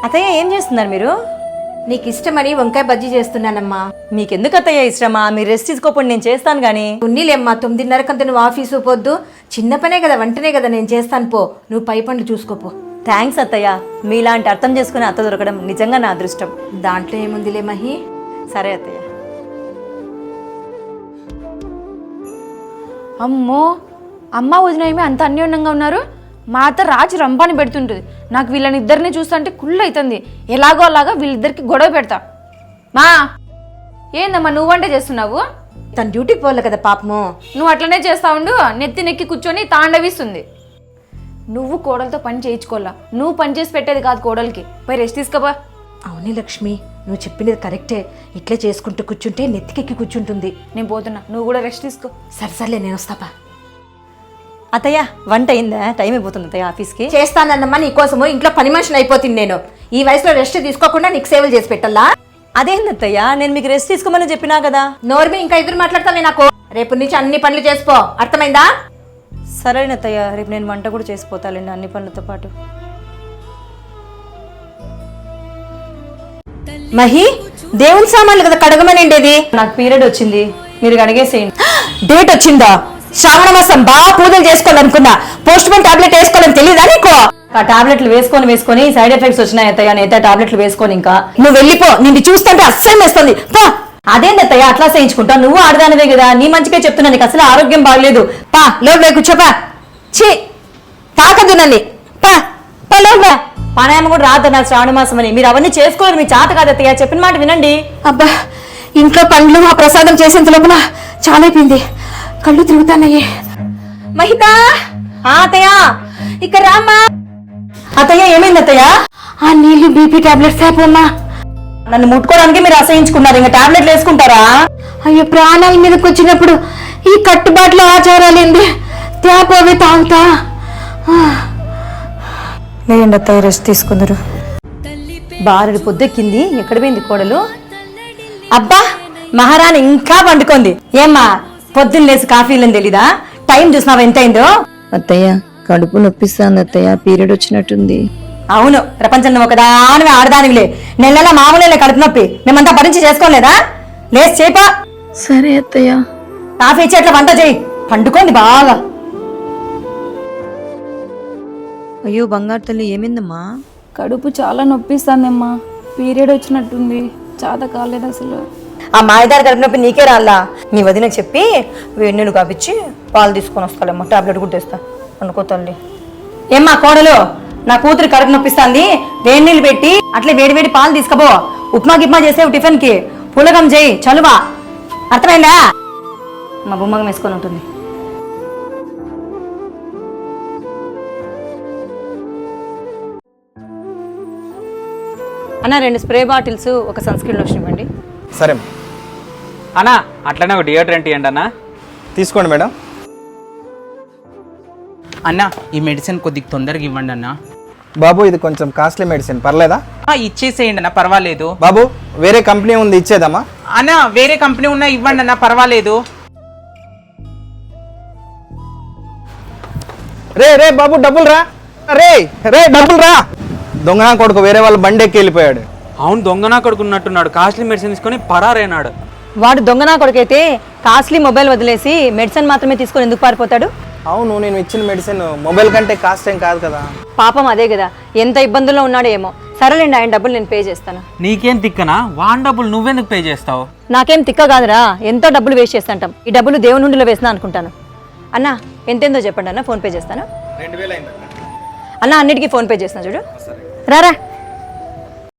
అత్తయ్య ఏం చేస్తున్నారు మీరు? నీకు ఇష్టమని వంకాయ బజ్జీ చేస్తున్నానమ్మా. మీకెందుకు అత్తయ్య ఇష్టమా? మీరు రెస్ట్ తీసుకోపోండి, నేను చేస్తాను కానీ. ఉన్నీలేమ్మా, 9:30కంతా నువ్వు ఆఫీసు పోద్దు. చిన్న పనే కదా, వంటనే కదా, నేను చేస్తాను పో. నువ్వు పై పనులు చూసుకోపో. థ్యాంక్స్ అత్తయ్య, మీలాంటి అర్థం చేసుకునే అత్త దొరకడం నిజంగా నా అదృష్టం. దాంట్లో ఏముందిలే మహి. సరే అత్తయ్య. అమ్మో, అమ్మ వదిన ఏమి అంత అన్యోన్యంగా ఉన్నారు. మా అత్త రాజు రంపాని పెడుతుంటుంది. నాకు వీళ్ళని ఇద్దరిని చూస్తుంటే కుళ్ళు అవుతుంది. ఎలాగో అలాగా వీళ్ళిద్దరికి గొడవ పెడతా. మా ఏందమ్మా నువ్వు వంట చేస్తున్నావు? తన డ్యూటీకి పోలే కదా పాపము. నువ్వు అట్లనే చేస్తా ఉండు. నెత్తి నెక్కి కూర్చొని తాండవిస్తుంది. నువ్వు కోడలతో పని చేయించుకోవాలా. నువ్వు పని చేసి పెట్టేది కాదు కోడలికి. పోయి రెస్ట్ తీసుకోబా. అవునే లక్ష్మి, నువ్వు చెప్పింది కరెక్టే. ఇట్లే చేసుకుంటూ కూర్చుంటే నెత్తికెక్కి కూర్చుంటుంది. నేను పోతున్నా, నువ్వు కూడా రెస్ట్ తీసుకో. సరే నేను వస్తాపా. అత్తయ్య వంట అయిందా? టైం అయిపోతుంది అత్తయ్య ఆఫీస్కి. చేస్తానన్నమ్మా, నీకోసము ఇంట్లో పని మనిషిని అయిపోతుంది నేను. ఈ వయసులో రెస్ట్ తీసుకోకుండా నీకు సేవలు చేసి పెట్టాలా? అదేంది అత్తయ్య, నేను మీకు రెస్ట్ తీసుకోమని చెప్పినా కదా. నోర్మి ఇంకా ఎదురు మాట్లాడతావే నాకు. రేపు నుంచి అన్ని పనులు చేసుకో, అర్థమైందా? సరేనా అత్తయ్య, రేపు నేను వంట కూడా చేసిపోతాలేండి అన్ని పనులతో పాటు. మహి, దేవుని సామాన్లు కదా కడగమనిండేది. నాకు పీరియడ్ వచ్చింది, మీరు అడిగేసేయండి. డేట్ వచ్చిందా? శ్రావణ మాసం బాగా పూజలు చేసుకోవాలనుకున్నా. పోస్ట్ పోన్ టాబ్లెట్ వేసుకోవాలని తెలియదా నీకు? ఆ టాబ్లెట్లు వేసుకొని సైడ్ ఎఫెక్ట్స్ వచ్చినాయి అత్తయ్య. నేత టాబ్లెట్లు వేసుకొని ఇంకా నువ్వు వెళ్ళిపో. నిన్ను చూస్తుంటే అస్సలు వేస్తుంది. అదేంటి అత్తయ్య అట్లా చేయించుకుంటా? నువ్వు ఆడదానివే కదా, నీ మంచిగా చెప్తున్నా. నీకు అసలు ఆరోగ్యం బాగలేదు. పా లోపల కూర్చోపా. ఛీ, తాకద్దు నన్ను. పా పా లోపల. పానాయామం కూడా రాదన్నారు శ్రావణ మాసం అని. మీరు అవన్నీ చేసుకోలేదు, మీ చేత కాదు అత్తయ్య. చెప్పిన మాట వినండి. అబ్బా, ఇంట్లో పండ్లు ఆ ప్రసాదం చేసేంత లోపల చాలా అయిపోయింది. కళ్ళు తిరుగుతానయ్యే. మహిత, అత్తయ్య ఇక్కడ రామ్మా. అత్తయ్య ఏమైంది అత్తయ్య? ఆ నీళ్లు బీపీ టాబ్లెట్స్ అయిపోమ్మా. నన్ను ముట్టుకోవడానికి మీరు అసహించుకున్నారు, ఇంకా టాబ్లెట్లు వేసుకుంటారా? అయ్యో, ప్రాణాల మీదకి వచ్చినప్పుడు ఈ కట్టుబాట్ల ఆచారాలేంది? తేపోవే తాగుతా. లేదండి అత్తయ్య, రెస్ట్ తీసుకుందరు. బారెడు పొద్దెక్కింది, ఎక్కడ పోయింది కోడలు? అబ్బా, మహారాణి ఇంకా పండుకుంది. ఏమ్మా పొద్దున్న లేసి కాఫీలని తెలీదా? టైం చూసినావా ఎంత అయిందో? అత్తయ్య కడుపు నొప్పిస్తాంది అత్తయ్య, పీరియడ్ వచ్చినట్టుంది. అవును, ప్రపంచంలో ఒకదానివి ఆడదానివిలే. నెల మామూలే కడుపు నొప్పి. మేమంతా భరించి చేసుకోలేదా? లేచి చేపా. సరే అత్తయ్య. కాఫీ ఇచ్చి అట్లా వంట చేయి. పండుకోండి బాగా. అయ్యో బంగారు తల్లి, ఏమైందమ్మా? కడుపు చాలా నొప్పిస్తుందమ్మా. పీరియడ్ వచ్చినట్టుంది. చాత కాలేదు అసలు. ఆ మాయదారి కడుపు నొప్పి నీకే రాలా? నీ వదిన చెప్పి వేడి నీళ్ళు కాపిచ్చి పాలు తీసుకొని వస్తాలేమ్మా. టాబ్లెట్ కూడా తెస్తా. అనుకో తల్లి. ఏమ్మా కోడలు, నా కూతురు కడుపు నొప్పిస్తాంది, వేడి నీళ్ళు పెట్టి అట్లే వేడి వేడి పాలు తీసుకపో. ఉప్మా గిప్మా చేసేవు టిఫిన్ కి. పులగం చేయి, చలువా. అర్థమైందా? మా బొమ్మగం వేసుకొని ఉంటుంది. అన్న 2 స్ప్రే బాటిల్స్, ఒక సన్ స్క్రీన్ లోషన్ ఇవ్వండి. సరే అన్నా, అట్లనే ఒక డియోడ్రెంట్ ఇవ్వండి అన్న. తీసుకోండి మేడం. అన్న ఈ మెడిసిన్ కొద్దిగా తొందరగా ఇవ్వండి అన్న. బాబు, ఇది కొంచెం కాస్ట్లీ మెడిసిన్, పర్లేదా? ఇచ్చేసేయండి అన్న, పర్వాలేదు. బాబు, వేరే కంపెనీ ఉంది, ఇచ్చేదమ్మా? అన్న వేరే కంపెనీ ఉన్నా ఇవ్వండి అన్న, పర్వాలేదు. రే రే బాబు, డబ్బులు రా. రే రే డబ్బులు రా. దొంగనా కొడుకు వేరే వాళ్ళ బండి ఎక్కి వెళ్ళిపోయాడు. అవును, దొంగనా కొడుకున్నట్టున్నాడు. కాస్ట్లీ మెడిసిన్ తీసుకొని పరారైనాడు. వాడు దొంగనా కొడుకైతే కాస్ట్లీ మొబైల్ వదిలేసి మెడిసిన్ మాత్రమే తీసుకొని ఎందుకు పారిపోతాడు? అవును, నేను ఇచ్చిన మెడిసిన్ మొబైల్ కంటే కాస్ట్ ఏం కాదు కదా. పాపం అదే కదా, ఎంత ఇబ్బందుల్లో ఉన్నాడో ఏమో. సరేలేండి, ఆయన డబ్బులు నేను పే చేస్తాను. నీకేం తిక్కనా? వాన్ డబ్బులు నువ్వెందుకు పే చేస్తావు? నాకేం తిక్క కాదురా, ఎంతో డబ్బులు వేస్ట్ చేస్తాంటాం. ఈ డబ్బులు దేవుని నుండిలో వేసినా అనుకుంటాను. అన్న ఎంతేందో చెప్పండి అన్న, ఫోన్ పే చేస్తాను. 2000 అయింది అన్న. అన్నిటికీ ఫోన్ పే చేస్తున్నా చూడు. రారా.